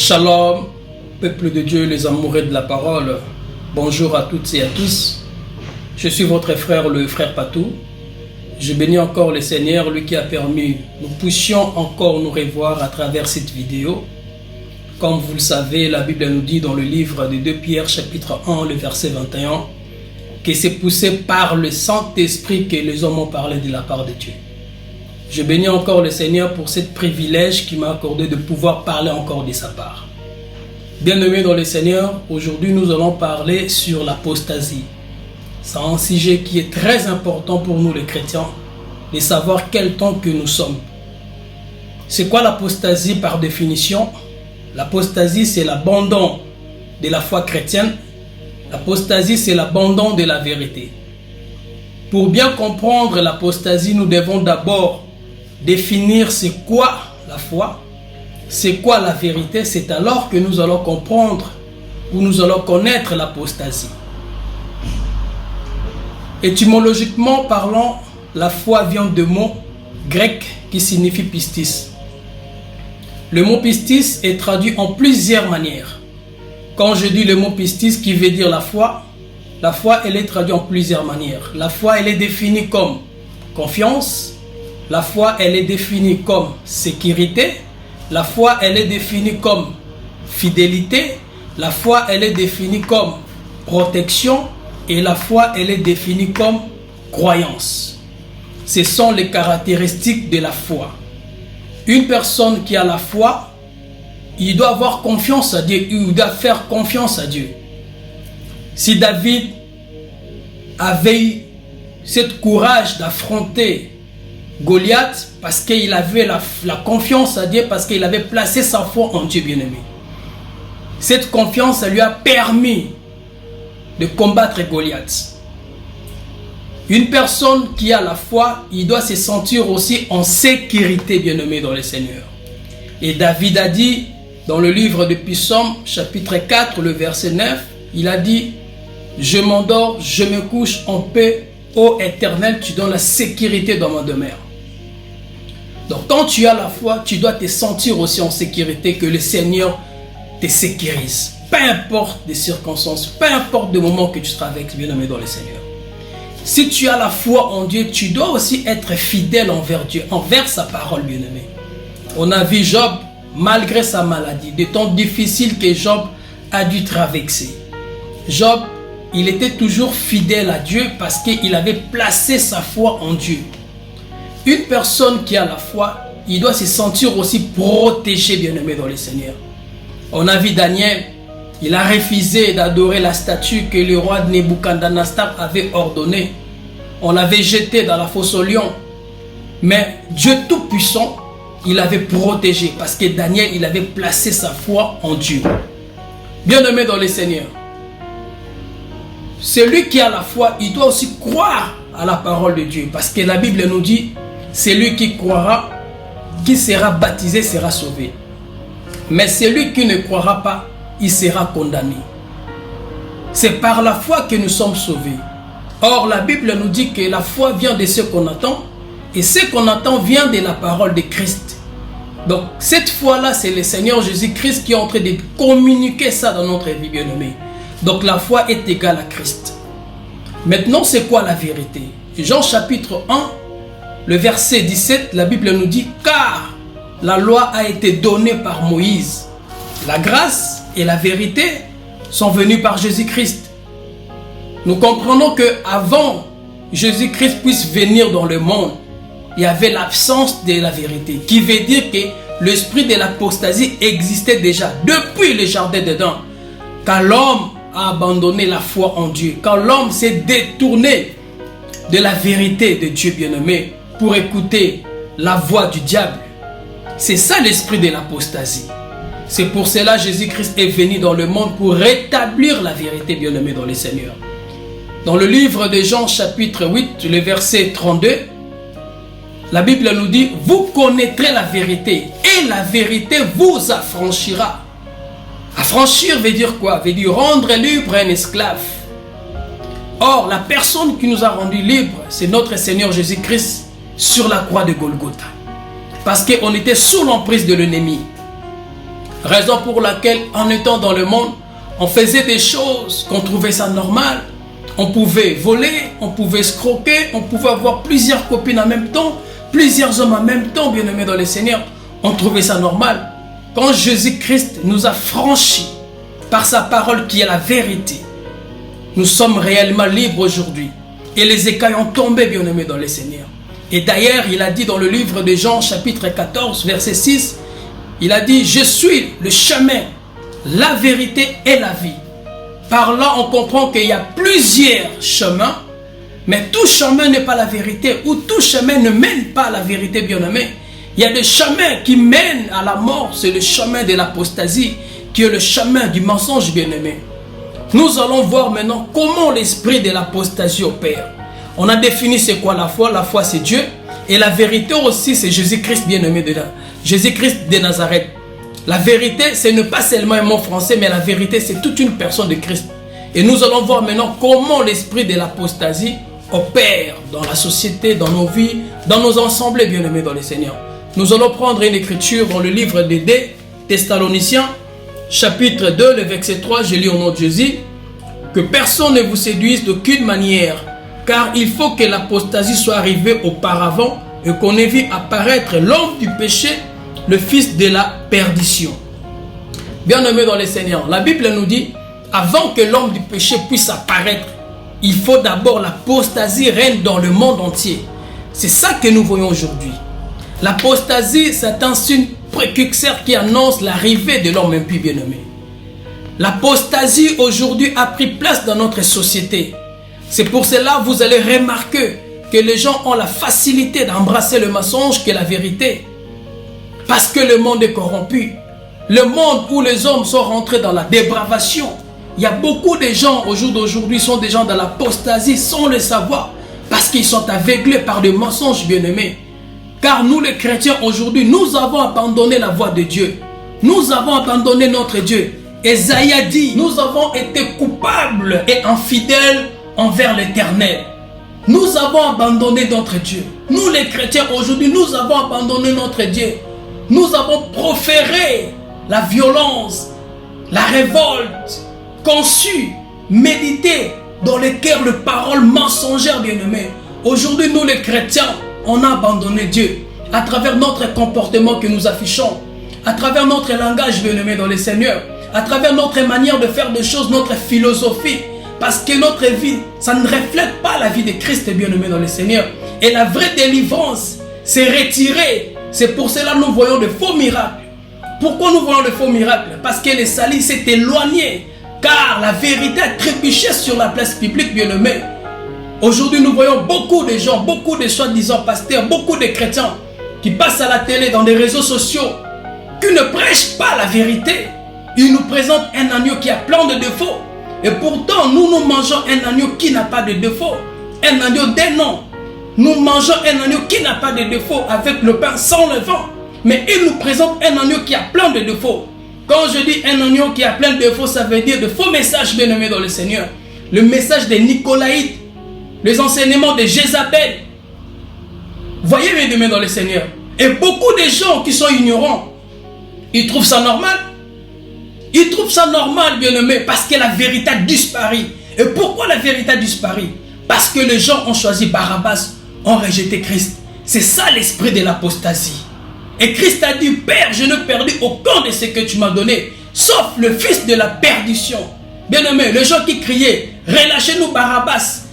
Shalom, peuple de Dieu, les amoureux de la parole. Bonjour à toutes et à tous. Je suis votre frère, le frère Patou. Je bénis encore le Seigneur, lui qui a permis que nous puissions encore nous revoir à travers cette vidéo. Comme vous le savez, la Bible nous dit dans le livre de 2 Pierre, chapitre 1, le verset 21, que c'est poussé par le Saint-Esprit que les hommes ont parlé de la part de Dieu. Je bénis encore le Seigneur pour ce privilège qu'il m'a accordé de pouvoir parler encore de sa part. Bien-aimés dans le Seigneur, aujourd'hui nous allons parler sur l'apostasie. C'est un sujet qui est très important pour nous les chrétiens, de savoir quel temps que nous sommes. C'est quoi l'apostasie par définition? L'apostasie, c'est l'abandon de la foi chrétienne. L'apostasie, c'est l'abandon de la vérité. Pour bien comprendre l'apostasie, nous devons d'abord définir c'est quoi la foi, c'est quoi la vérité. C'est alors que nous allons comprendre ou nous allons connaître l'apostasie. Étymologiquement parlant, la foi vient de mot grec qui signifie pistis. Le mot pistis est traduit en plusieurs manières. Quand je dis le mot pistis qui veut dire la foi elle est traduite en plusieurs manières. La foi elle est définie comme confiance. La foi, elle est définie comme sécurité. La foi, elle est définie comme fidélité. La foi, elle est définie comme protection. Et la foi, elle est définie comme croyance. Ce sont les caractéristiques de la foi. Une personne qui a la foi, il doit avoir confiance à Dieu. Il doit faire confiance à Dieu. Si David avait ce courage d'affronter Goliath, parce qu'il avait la confiance à Dieu, parce qu'il avait placé sa foi en Dieu bien-aimé. Cette confiance, ça lui a permis de combattre Goliath. Une personne qui a la foi, il doit se sentir aussi en sécurité bien-aimé dans le Seigneur. Et David a dit, dans le livre de Psaume, chapitre 4, le verset 9, il a dit, « Je m'endors, je me couche en paix, ô Éternel, tu donnes la sécurité dans ma demeure. » Donc quand tu as la foi, tu dois te sentir aussi en sécurité, que le Seigneur te sécurise. Peu importe les circonstances, peu importe le moment que tu seras avec bien-aimé dans le Seigneur. Si tu as la foi en Dieu, tu dois aussi être fidèle envers Dieu, envers sa parole bien-aimé. On a vu Job, malgré sa maladie, des temps difficiles que Job a dû traverser. Job, il était toujours fidèle à Dieu parce qu'il avait placé sa foi en Dieu. Une personne qui a la foi, il doit se sentir aussi protégé, bien-aimé dans le Seigneur. On a vu Daniel, il a refusé d'adorer la statue que le roi de Nebuchadnezzar avait ordonnée. On l'avait jeté dans la fosse aux lions. Mais Dieu Tout-Puissant, il avait protégé parce que Daniel, il avait placé sa foi en Dieu. Bien-aimé dans le Seigneur. Celui qui a la foi, il doit aussi croire à la parole de Dieu. Parce que la Bible nous dit, celui qui croira, qui sera baptisé, sera sauvé. Mais celui qui ne croira pas, il sera condamné. C'est par la foi que nous sommes sauvés. Or, la Bible nous dit que la foi vient de ce qu'on attend. Et ce qu'on attend vient de la parole de Christ. Donc, cette foi-là, c'est le Seigneur Jésus-Christ qui est en train de communiquer ça dans notre vie bien-aimée. Donc, la foi est égale à Christ. Maintenant, c'est quoi la vérité? Jean chapitre 1, le verset 17, la Bible nous dit « Car la loi a été donnée par Moïse. La grâce et la vérité sont venues par Jésus-Christ. » Nous comprenons qu'avant Jésus-Christ puisse venir dans le monde, il y avait l'absence de la vérité. Qui veut dire que l'esprit de l'apostasie existait déjà depuis le jardin d'Éden. Quand l'homme a abandonné la foi en Dieu, quand l'homme s'est détourné de la vérité de Dieu bien-aimé pour écouter la voix du diable. C'est ça l'esprit de l'apostasie. C'est pour cela que Jésus-Christ est venu dans le monde pour rétablir la vérité bien-aimée dans le Seigneur. Dans le livre de Jean chapitre 8, le verset 32, la Bible nous dit « Vous connaîtrez la vérité et la vérité vous affranchira. » Affranchir veut dire quoi? Veut dire rendre libre un esclave. Or, la personne qui nous a rendus libres, c'est notre Seigneur Jésus-Christ sur la croix de Golgotha. Parce qu'on était sous l'emprise de l'ennemi. Raison pour laquelle, en étant dans le monde, on faisait des choses qu'on trouvait ça normal. On pouvait voler, on pouvait escroquer, on pouvait avoir plusieurs copines en même temps, plusieurs hommes en même temps, bien-aimés dans le Seigneur. On trouvait ça normal. Quand Jésus-Christ nous a franchis par sa parole qui est la vérité, nous sommes réellement libres aujourd'hui. Et les écailles ont tombé, bien-aimés dans le Seigneur. Et d'ailleurs, il a dit dans le livre de Jean, chapitre 14, verset 6, il a dit « Je suis le chemin, la vérité et la vie ». Par là, on comprend qu'il y a plusieurs chemins, mais tout chemin n'est pas la vérité, ou tout chemin ne mène pas à la vérité, bien-aimé. Il y a des chemins qui mènent à la mort, c'est le chemin de l'apostasie, qui est le chemin du mensonge, bien-aimé. Nous allons voir maintenant comment l'esprit de l'apostasie opère. On a défini c'est quoi la foi c'est Dieu, et la vérité aussi c'est Jésus-Christ, bien-aimé de là. Jésus-Christ de Nazareth. La vérité, ce n'est pas seulement un mot français, mais la vérité, c'est toute une personne de Christ. Et nous allons voir maintenant comment l'esprit de l'apostasie opère dans la société, dans nos vies, dans nos ensembles bien-aimés dans le Seigneur. Nous allons prendre une écriture dans le livre des Thessaloniciens, chapitre 2, le verset 3, je lis au nom de Jésus. Que personne ne vous séduise d'aucune manière, car il faut que l'apostasie soit arrivée auparavant et qu'on ait vu apparaître l'homme du péché, le fils de la perdition. Bien-aimés dans le Seigneur, la Bible nous dit, avant que l'homme du péché puisse apparaître, il faut d'abord l'apostasie règne dans le monde entier. C'est ça que nous voyons aujourd'hui. L'apostasie, c'est un signe précurseur qui annonce l'arrivée de l'homme impie, bien-aimé. L'apostasie aujourd'hui a pris place dans notre société. C'est pour cela que vous allez remarquer que les gens ont la facilité d'embrasser le mensonge que la vérité. Parce que le monde est corrompu. Le monde où les hommes sont rentrés dans la dépravation. Il y a beaucoup de gens au jour d'aujourd'hui sont des gens dans l'apostasie sans le savoir. Parce qu'ils sont aveuglés par des mensonges, bien-aimés. Car nous les chrétiens aujourd'hui, nous avons abandonné la voie de Dieu. Nous avons abandonné notre Dieu. Ésaïe a dit, nous avons été coupables et infidèles envers l'Éternel. Nous avons abandonné notre Dieu. Nous les chrétiens aujourd'hui, nous avons abandonné notre Dieu. Nous avons proféré la violence, la révolte, conçu, médité dans les cœurs de paroles mensongères, bien-aimés. Aujourd'hui, nous les chrétiens, on a abandonné Dieu à travers notre comportement que nous affichons, à travers notre langage, bien-aimé dans le Seigneur, à travers notre manière de faire des choses, notre philosophie, parce que notre vie, ça ne reflète pas la vie de Christ, bien-aimé dans le Seigneur. Et la vraie délivrance, c'est retiré. C'est pour cela que nous voyons de faux miracles. Pourquoi nous voyons de faux miracles? Parce que les salis s'est éloigné, car la vérité a trébuché sur la place publique, bien-aimé. Aujourd'hui, nous voyons beaucoup de gens, beaucoup de soi-disant pasteurs, beaucoup de chrétiens qui passent à la télé, dans des réseaux sociaux, qui ne prêchent pas la vérité. Ils nous présentent un agneau qui a plein de défauts. Et pourtant, nous mangeons un agneau qui n'a pas de défauts. Un agneau d'un an. Nous mangeons un agneau qui n'a pas de défauts avec le pain sans levain. Mais ils nous présentent un agneau qui a plein de défauts. Quand je dis un agneau qui a plein de défauts, ça veut dire de faux messages bien-aimés dans le Seigneur. Le message des Nicolaïtes, les enseignements de Jézabel. Voyez bien-aimés dans le Seigneur. Et beaucoup de gens qui sont ignorants, ils trouvent ça normal. Ils trouvent ça normal, bien-aimés, parce que la vérité a disparu. Et pourquoi la vérité a disparu? Parce que les gens ont choisi Barabbas, ont rejeté Christ. C'est ça l'esprit de l'apostasie. Et Christ a dit, Père, je n'ai perdu aucun de ce que tu m'as donné, sauf le fils de la perdition. Bien-aimés, les gens qui criaient, relâchez-nous Barabbas,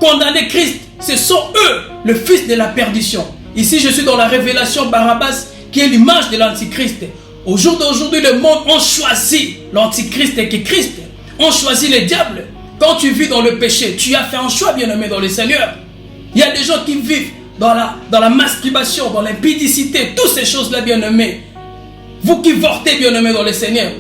condamnez Christ, ce sont eux, le fils de la perdition. Ici, je suis dans la révélation Barabbas, qui est l'image de l'Antichrist. Au jour d'aujourd'hui, le monde a choisi l'Antichrist et que Christ ont choisi le diable. Quand tu vis dans le péché, tu as fait un choix, bien-aimé, dans le Seigneur. Il y a des gens qui vivent dans la masturbation, dans l'impudicité, toutes ces choses-là, bien-aimés. Vous qui votez, bien-aimé, dans le Seigneur,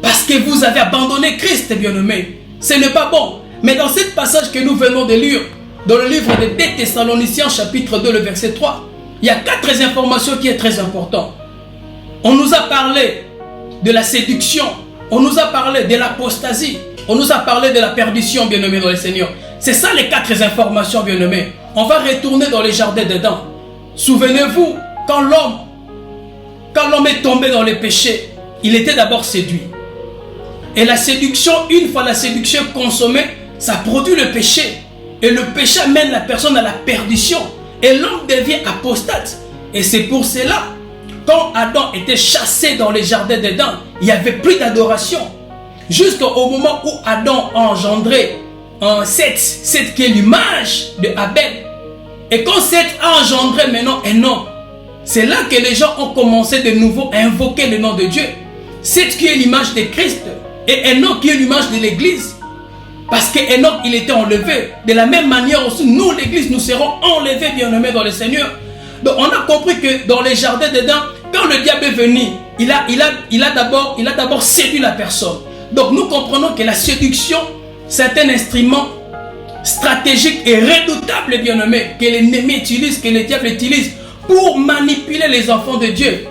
parce que vous avez abandonné Christ, bien-aimé. Ce n'est pas bon. Mais dans ce passage que nous venons de lire, dans le livre des Thessaloniciens, chapitre 2, le verset 3, il y a 4 informations qui sont très importantes. On nous a parlé de la séduction, on nous a parlé de l'apostasie, on nous a parlé de la perdition, bien-aimé dans le Seigneur. C'est ça les 4 informations, bien-aimés. On va retourner dans les jardins d'Éden. Souvenez-vous, quand l'homme est tombé dans le péché, il était d'abord séduit. Et la séduction, une fois la séduction consommée, ça produit le péché. Et le péché amène la personne à la perdition. Et l'homme devient apostate. Et c'est pour cela, quand Adam était chassé dans les jardins d'Éden, il n'y avait plus d'adoration. Jusqu'au moment où Adam a engendré Seth qui est l'image de Abel. Et quand Seth a engendré maintenant Enoch, c'est là que les gens ont commencé de nouveau à invoquer le nom de Dieu. Seth qui est l'image de Christ et Enoch qui est l'image de l'église. Parce que Enoch, il était enlevé. De la même manière aussi, nous, l'église, nous serons enlevés, bien-aimés dans le Seigneur. Donc on a compris que dans les jardins d'Éden, quand le diable est venu, il a d'abord séduit la personne. Donc nous comprenons que la séduction, c'est un instrument stratégique et redoutable, bien-aimé, que l'ennemi utilise, que le diable utilise pour manipuler les enfants de Dieu.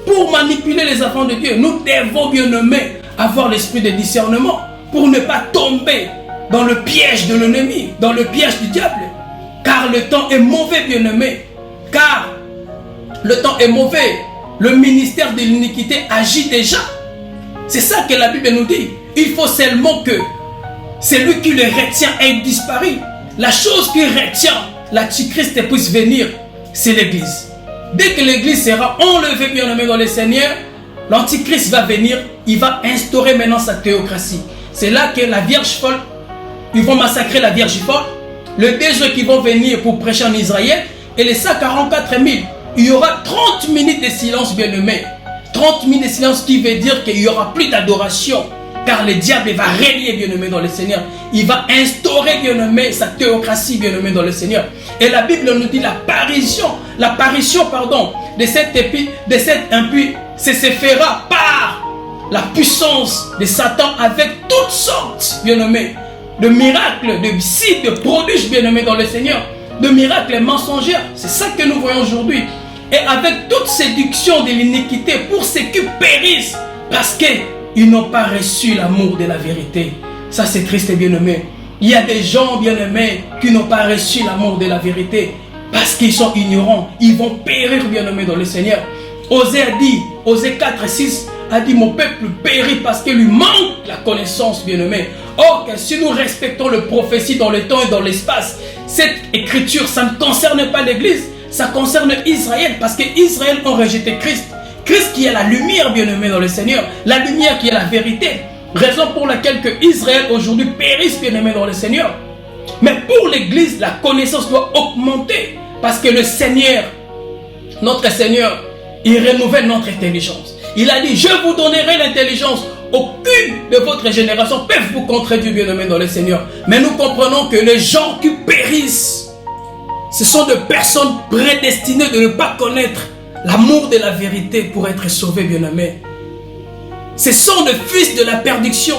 Pour manipuler les enfants de Dieu, nous devons, bien-aimé, avoir l'esprit de discernement pour ne pas tomber dans le piège de l'ennemi, dans le piège du diable. Car le temps est mauvais, bien-aimé. Car le temps est mauvais. Le ministère de l'iniquité agit déjà. C'est ça que la Bible nous dit. Il faut seulement que celui qui le retient ait disparu. La chose qui retient l'Antichrist puisse venir, c'est l'Église. Dès que l'Église sera enlevée, bien-aimé dans le Seigneur, l'Antichrist va venir, il va instaurer maintenant sa théocratie. C'est là que la Vierge folle, ils vont massacrer la Vierge folle, les deux qui vont venir pour prêcher en Israël, et les 144 000. Il y aura 30 minutes de silence, bien-aimé. 30 minutes de silence qui veut dire qu'il n'y aura plus d'adoration. Car le diable va régner, bien-aimé, dans le Seigneur. Il va instaurer, bien-aimé, sa théocratie, bien-aimé, dans le Seigneur. Et la Bible nous dit l'apparition, de cet impie, se fera par la puissance de Satan avec toutes sortes, bien-aimé, de miracles, de signes, de prodiges, bien-aimé, dans le Seigneur, de miracles mensongers. C'est ça que nous voyons aujourd'hui. Et avec toute séduction de l'iniquité pour ceux qui périssent, parce qu'ils n'ont pas reçu l'amour de la vérité. Ça, c'est triste et bien-aimé. Il y a des gens, bien-aimés, qui n'ont pas reçu l'amour de la vérité parce qu'ils sont ignorants. Ils vont périr, bien-aimés, dans le Seigneur. Osée a dit, Osée 4, 6, a dit, mon peuple périt parce qu'il lui manque la connaissance, bien-aimé. Or, que si nous respectons le prophétie dans le temps et dans l'espace, cette écriture, ça ne concerne pas l'Église, ça concerne Israël, parce qu'Israël ont rejeté Christ. Christ qui est la lumière, bien-aimé, dans le Seigneur, la lumière qui est la vérité. Raison pour laquelle que Israël aujourd'hui périsse, bien-aimé, dans le Seigneur. Mais pour l'Église, la connaissance doit augmenter, parce que le Seigneur, notre Seigneur, il renouvelle notre intelligence. Il a dit, je vous donnerai l'intelligence. Aucune de votre génération peut vous contredire, bien-aimé, dans le Seigneur. Mais nous comprenons que les gens qui périssent, ce sont des personnes prédestinées de ne pas connaître l'amour de la vérité pour être sauvés, bien-aimés. Ce sont les fils de la perdition.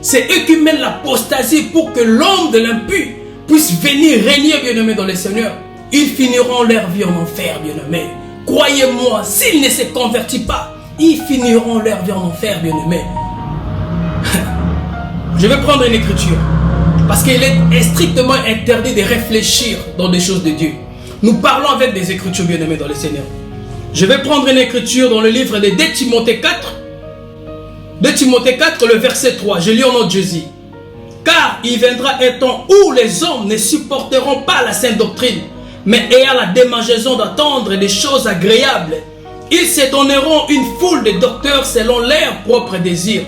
C'est eux qui mènent l'apostasie pour que l'homme de l'impie puisse venir régner, bien-aimé, dans le Seigneur. Ils finiront leur vie en enfer, bien-aimé. Croyez-moi, s'ils ne se convertissent pas, ils finiront leur vie en enfer, bien-aimé. Je vais prendre une écriture. Parce qu'il est strictement interdit de réfléchir dans des choses de Dieu. Nous parlons avec des écritures, bien-aimées, dans le Seigneur. Je vais prendre une écriture dans le livre de 2 Timothée 4. 2 Timothée 4, le verset 3. Je lis au nom de Jésus. Car il viendra un temps où les hommes ne supporteront pas la sainte doctrine, mais ayant la démangeaison d'attendre des choses agréables. Ils se donneront une foule de docteurs selon leurs propres désirs,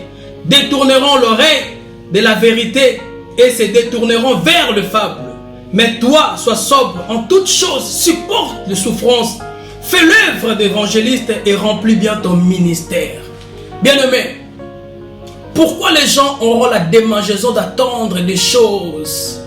détourneront l'oreille de la vérité et se détourneront vers le fable. Mais toi, sois sobre en toutes choses, supporte les souffrances, fais l'œuvre d'évangéliste et remplis bien ton ministère. Bien-aimé, pourquoi les gens auront la démangeaison d'attendre des choses?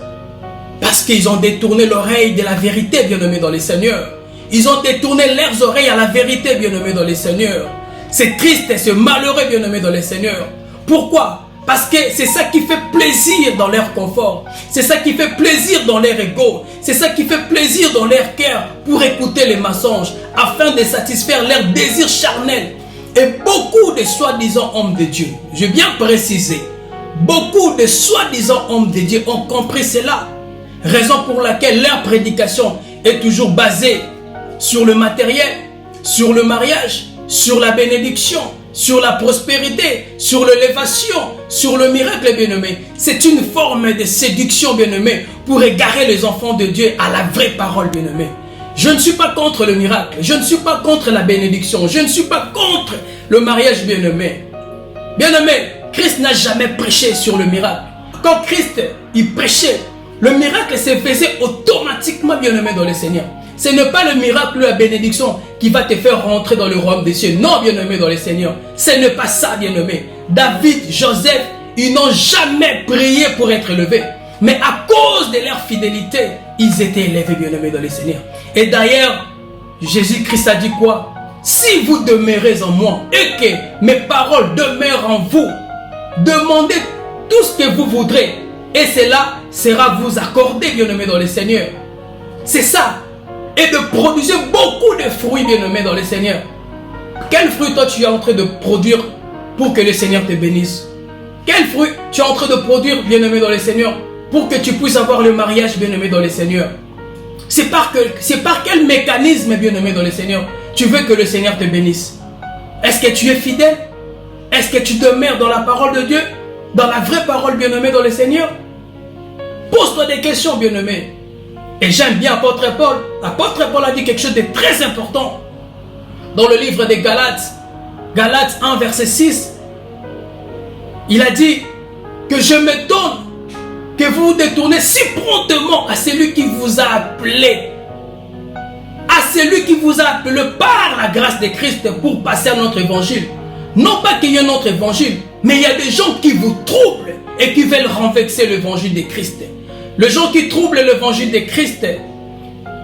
Parce qu'ils ont détourné l'oreille de la vérité, bien-aimé, dans les Seigneurs. Ils ont détourné leurs oreilles à la vérité, bien-aimé, dans les Seigneurs. C'est triste et c'est malheureux, bien-aimé, dans les Seigneurs. Pourquoi? Parce que c'est ça qui fait plaisir dans leur confort. C'est ça qui fait plaisir dans leur ego. C'est ça qui fait plaisir dans leur cœur pour écouter les mensonges afin de satisfaire leurs désirs charnels. Et beaucoup de soi-disant hommes de Dieu, je viens préciser, beaucoup de soi-disant hommes de Dieu ont compris cela. Raison pour laquelle leur prédication est toujours basée sur le matériel, sur le mariage, sur la bénédiction, sur la prospérité, sur l'élévation, sur le miracle, bien-aimé. C'est une forme de séduction, bien-aimé, pour égarer les enfants de Dieu à la vraie parole, bien-aimé. Je ne suis pas contre le miracle, je ne suis pas contre la bénédiction, je ne suis pas contre le mariage, bien-aimé. Bien-aimé, Christ n'a jamais prêché sur le miracle. Quand Christ, il prêchait, le miracle se faisait automatiquement, bien-aimé, dans le Seigneur. Ce n'est pas le miracle ou la bénédiction qui va te faire rentrer dans le royaume des cieux. Non, bien-aimé, dans le Seigneur. Ce n'est pas ça, bien-aimé. David, Joseph, ils n'ont jamais prié pour être élevés. Mais à cause de leur fidélité, ils étaient élevés, bien-aimés, dans le Seigneur. Et d'ailleurs, Jésus-Christ a dit quoi? Si vous demeurez en moi et que mes paroles demeurent en vous, demandez tout ce que vous voudrez. Et cela sera vous accordé, bien-aimés, dans le Seigneur. C'est ça. Et de produire beaucoup de fruits, bien-aimés, dans le Seigneur. Quel fruit toi tu es en train de produire pour que le Seigneur te bénisse? Quel fruit tu es en train de produire, bien-aimé, dans le Seigneur, pour que tu puisses avoir le mariage, bien-aimé, dans le Seigneur? C'est par quel mécanisme, bien-aimé, dans le Seigneur, tu veux que le Seigneur te bénisse? Est-ce que tu es fidèle? Est-ce que tu demeures dans la parole de Dieu? Dans la vraie parole, bien-aimé, dans le Seigneur? Pose-toi des questions, bien-aimé. Et j'aime bien Apôtre Paul. Apôtre Paul a dit quelque chose de très important. Dans le livre des Galates, Galates 1, verset 6, il a dit que je m'étonne que vous vous détournez si promptement à celui qui vous a appelé. À celui qui vous a appelé par la grâce de Christ pour passer à notre évangile. Non pas qu'il y ait un autre évangile, mais il y a des gens qui vous troublent et qui veulent renverser l'évangile de Christ. Les gens qui troublent l'évangile de Christ,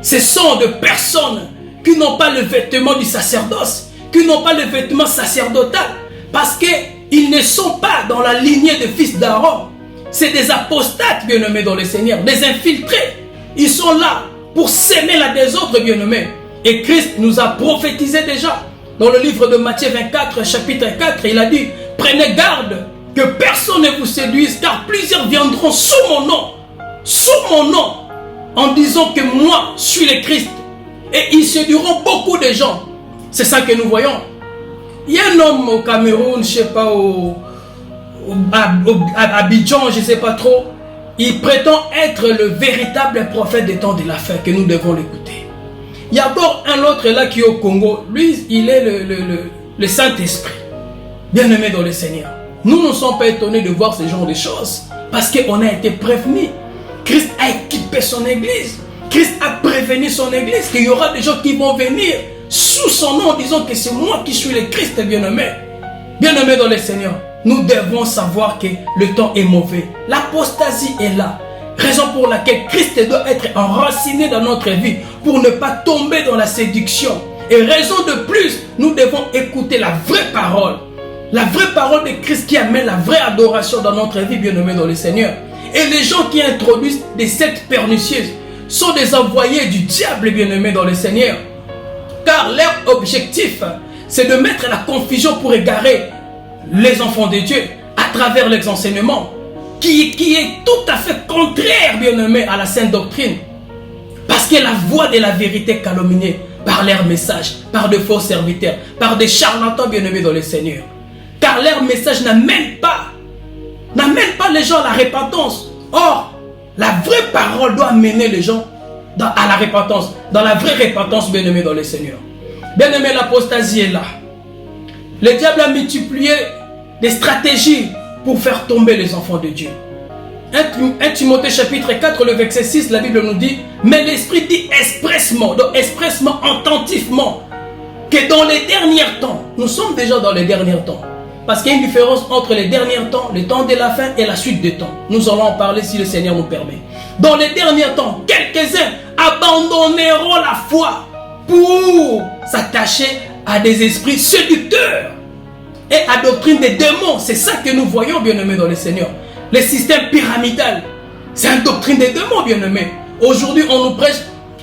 ce sont des personnes qui n'ont pas le vêtement du sacerdoce, qui n'ont pas le vêtement sacerdotal, parce qu'ils ne sont pas dans la lignée des fils d'Aaron. C'est des apostates, bien-aimés, dans le Seigneur, des infiltrés. Ils sont là pour s'aimer la désordre, bien-aimés. Et Christ nous a prophétisé déjà. Dans le livre de Matthieu 24, chapitre 4, il a dit, prenez garde que personne ne vous séduise, car plusieurs viendront sous mon nom, en disant que moi, je suis le Christ. Et ils séduiront beaucoup de gens. C'est ça que nous voyons. Il y a un homme au Cameroun, je ne sais pas, à Abidjan, je ne sais pas trop. Il prétend être le véritable prophète des temps de la fin, que nous devons l'écouter. Il y a encore un autre là qui est au Congo. Lui, il est le Saint-Esprit. Bien-aimé dans le Seigneur. Nous ne sommes pas étonnés de voir ce genre de choses. Parce qu'on a été prévenus. Christ a équipé son église. Christ a prévenu son église qu'il y aura des gens qui vont venir sous son nom en disant que c'est moi qui suis le Christ, bien-aimé. Bien-aimé dans le Seigneur. Nous devons savoir que le temps est mauvais. L'apostasie est là. Raison pour laquelle Christ doit être enraciné dans notre vie pour ne pas tomber dans la séduction. Et raison de plus, nous devons écouter la vraie parole. La vraie parole de Christ qui amène la vraie adoration dans notre vie, bien-aimé dans le Seigneur. Et les gens qui introduisent des sectes pernicieuses sont des envoyés du diable, bien-aimé dans le Seigneur. Car leur objectif, c'est de mettre la confusion pour égarer les enfants de Dieu à travers les enseignements qui est tout à fait contraire, bien-aimé, à la sainte doctrine. Parce que la voix de la vérité est calomniée par leurs messages, par de faux serviteurs, par des charlatans, bien-aimés dans le Seigneur. Car leur message n'amène pas les gens à la repentance. Or, la vraie parole doit amener les gens à la repentance, dans la vraie repentance, bien-aimé dans le Seigneur. Bien-aimé, l'apostasie est là. Le diable a multiplié des stratégies pour faire tomber les enfants de Dieu. 1 Timothée chapitre 4, le verset 6, la Bible nous dit, mais l'Esprit dit expressement, donc expressement, attentivement, que dans les derniers temps, nous sommes déjà dans les derniers temps, parce qu'il y a une différence entre les derniers temps, le temps de la fin et la suite des temps. Nous allons en parler si le Seigneur nous permet. Dans les derniers temps, quelques-uns abandonneront la foi pour s'attacher à des esprits séducteurs et à la doctrine des démons. C'est ça que nous voyons, bien-aimés, dans le Seigneur. Le système pyramidal, c'est une doctrine des démons, bien-aimés. Aujourd'hui, on nous prêche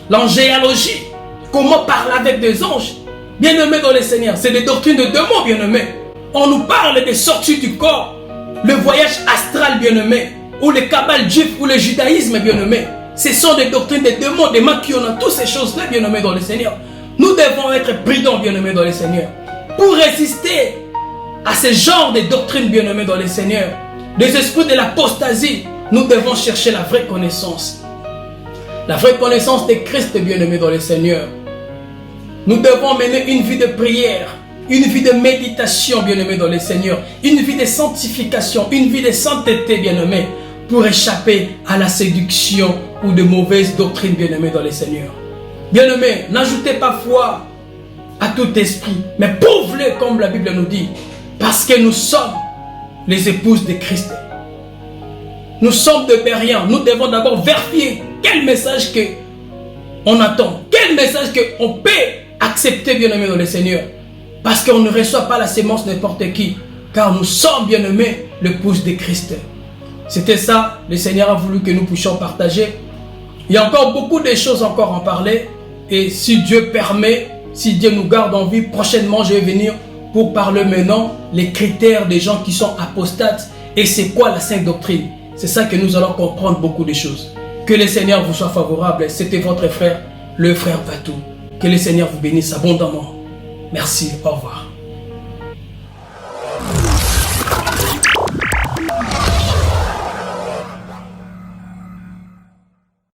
l'angéologie. Comment parler avec des anges, bien-aimés dans le Seigneur. C'est des doctrines de démons, bien-aimés. On nous parle des sorties du corps, le voyage astral, bien-aimé, ou le kabbale juif, ou le judaïsme, bien-aimé. Ce sont des doctrines des démons, des maquillons, toutes ces choses-là, bien-aimés dans le Seigneur. Nous devons être prudents, bien-aimés dans le Seigneur, pour résister à ce genre de doctrines, bien-aimés dans le Seigneur, des esprits de l'apostasie, nous devons chercher la vraie connaissance. La vraie connaissance de Christ, bien-aimés dans le Seigneur. Nous devons mener une vie de prière, une vie de méditation, bien-aimés dans le Seigneur, une vie de sanctification, une vie de sainteté, bien-aimés, pour échapper à la séduction ou de mauvaises doctrines, bien-aimés dans le Seigneur. Bien-aimés, n'ajoutez pas foi à tout esprit, mais prouve-le comme la Bible nous dit, parce que nous sommes les épouses de Christ. Nous sommes de Bériens. Nous devons d'abord vérifier quel message que on attend, quel message qu'on peut accepter, bien-aimés dans le Seigneur, parce qu'on ne reçoit pas la sémence n'importe qui, car nous sommes, bien-aimés, l'épouse de Christ. C'était ça, le Seigneur a voulu que nous puissions partager. Il y a encore beaucoup de choses encore à en parler, et si Dieu permet, si Dieu nous garde en vie, prochainement je vais venir pour parler maintenant les critères des gens qui sont apostates et c'est quoi la sainte doctrine. C'est ça que nous allons comprendre beaucoup de choses. Que le Seigneur vous soit favorable. C'était votre frère, le frère Vatou. Que le Seigneur vous bénisse abondamment. Merci, au revoir.